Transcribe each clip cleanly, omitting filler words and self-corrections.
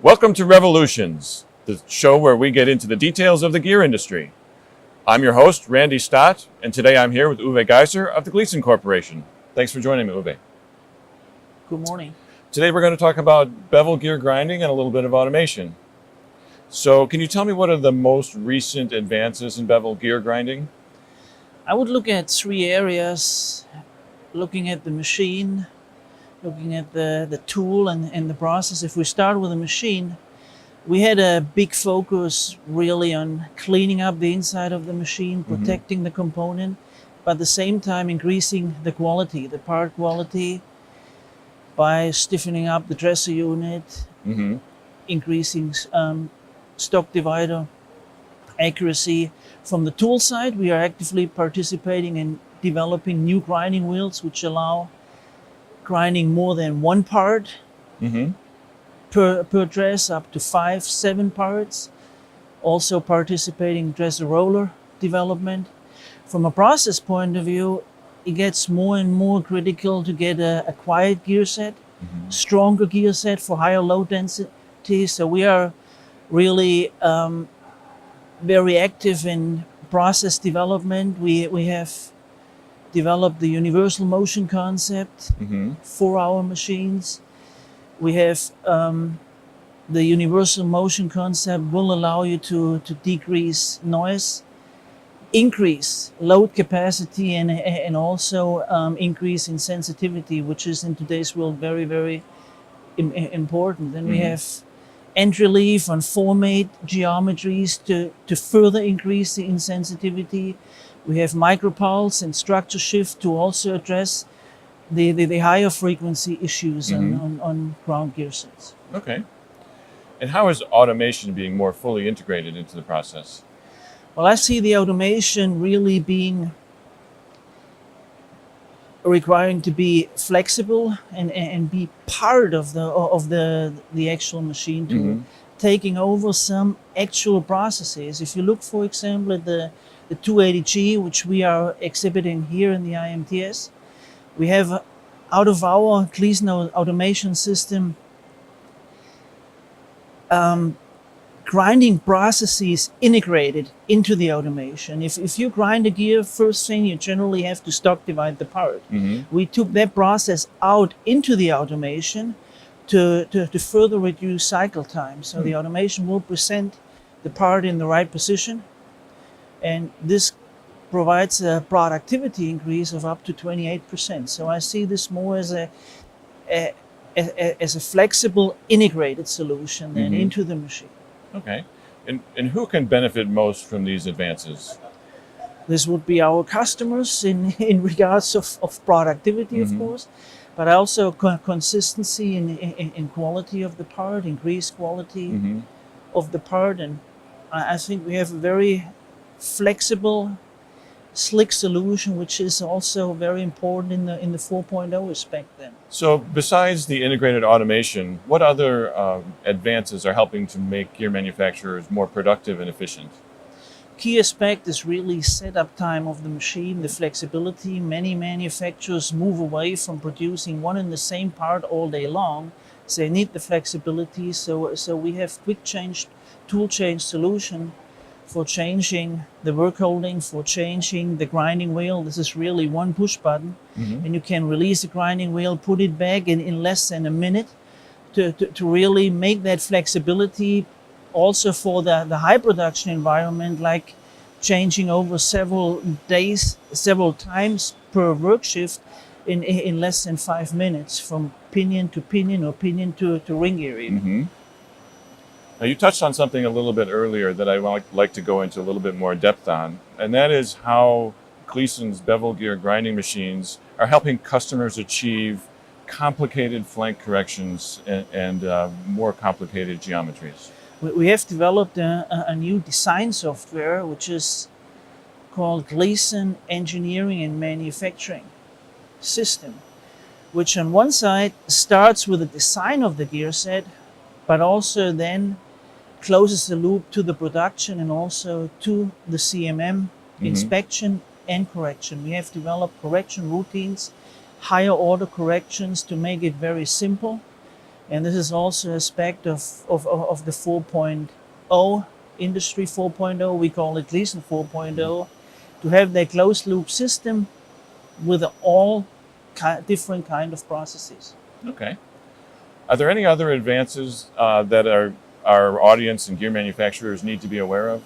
Welcome to Revolutions, the show where we get into the details of the gear industry. I'm your host, Randy Stott, and today I'm here with Uwe Gaiser of the Gleason Corporation. Thanks for joining me, Uwe. Good morning. Today we're going to talk about bevel gear grinding and a little bit of automation. So can you tell me what are the most recent advances in bevel gear grinding? I would look at three areas, looking at the machine, looking at the tool and the process. If we start with the machine, we had a big focus really on cleaning up the inside of the machine, protecting the component, but at the same time increasing the quality, the part quality, by stiffening up the dresser unit, increasing stock divider accuracy. From the tool side, we are actively participating in developing new grinding wheels which allow grinding more than one part per dress, up to 5-7 parts. Also participating in dresser roller development. From a process point of view, it gets more and more critical to get a quiet gear set, stronger gear set for higher load density. So we are really very active in process development. We have developed the universal motion concept for our machines. We have the universal motion concept will allow you to decrease noise, increase load capacity, and also increase in sensitivity, which is in today's world very, very important. Then we have entry leaf and formate geometries to further increase the insensitivity. We have micropulse and structure shift to also address the higher frequency issues on ground gear sets. Okay. And how is automation being more fully integrated into the process? Well, I see the automation really being requiring to be flexible and be part of the actual machine tool, taking over some actual processes. If you look, for example, at the 280G, which we are exhibiting here in the IMTS, we have out of our Gleason automation system grinding processes integrated into the automation. If you grind a gear, first thing you generally have to stock divide the part. We took that process out into the automation to further reduce cycle time. So the automation will present the part in the right position, and this provides a productivity increase of up to 28%. So I see this more as a flexible, integrated solution then into the machine. Okay. And who can benefit most from these advances? This would be our customers in regards of productivity, of course, but also consistency in quality of the part, increased quality of the part. And I think we have a very flexible, slick solution, which is also very important in the 4.0 aspect then. So besides the integrated automation, what other advances are helping to make gear manufacturers more productive and efficient? Key aspect is really setup time of the machine, the flexibility. Many manufacturers move away from producing one and the same part all day long. So they need the flexibility. So we have quick change, tool change solution for changing the work holding, for changing the grinding wheel. This is really one push button, and you can release the grinding wheel, put it back in less than a minute to really make that flexibility also for the high production environment, like changing over several days, several times per work shift in less than 5 minutes from pinion to pinion or pinion to ring gear even. Now, you touched on something a little bit earlier that I would like to go into a little bit more depth on, and that is how Gleason's bevel gear grinding machines are helping customers achieve complicated flank corrections and more complicated geometries. We have developed a new design software which is called Gleason Engineering and Manufacturing System, which on one side starts with the design of the gear set, but also then closes the loop to the production and also to the CMM inspection and correction. We have developed correction routines, higher order corrections to make it very simple And this is also an aspect of the 4.0 industry 4.0. We call it Gleason 4.0, to have that closed loop system with all different kind of processes. Okay. Are there any other advances that our audience and gear manufacturers need to be aware of?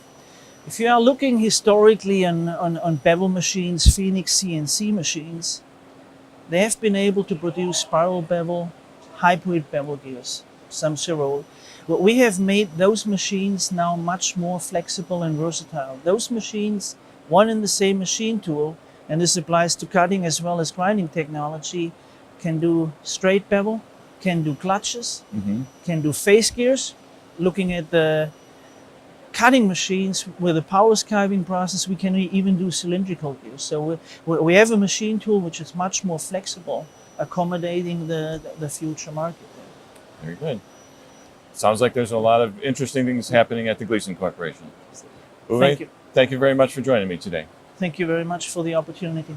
If you are looking historically on bevel machines, Phoenix CNC machines, they have been able to produce spiral bevel, hybrid bevel gears, some serole. But we have made those machines now much more flexible and versatile. Those machines, one and the same machine tool, and this applies to cutting as well as grinding technology, can do straight bevel, can do clutches, can do face gears. Looking at the cutting machines with a power skiving process, we can even do cylindrical gears. So we have a machine tool which is much more flexible, accommodating the future market. Very good. Sounds like there's a lot of interesting things happening at the Gleason Corporation. Thank you. Thank you very much for joining me today. Thank you very much for the opportunity.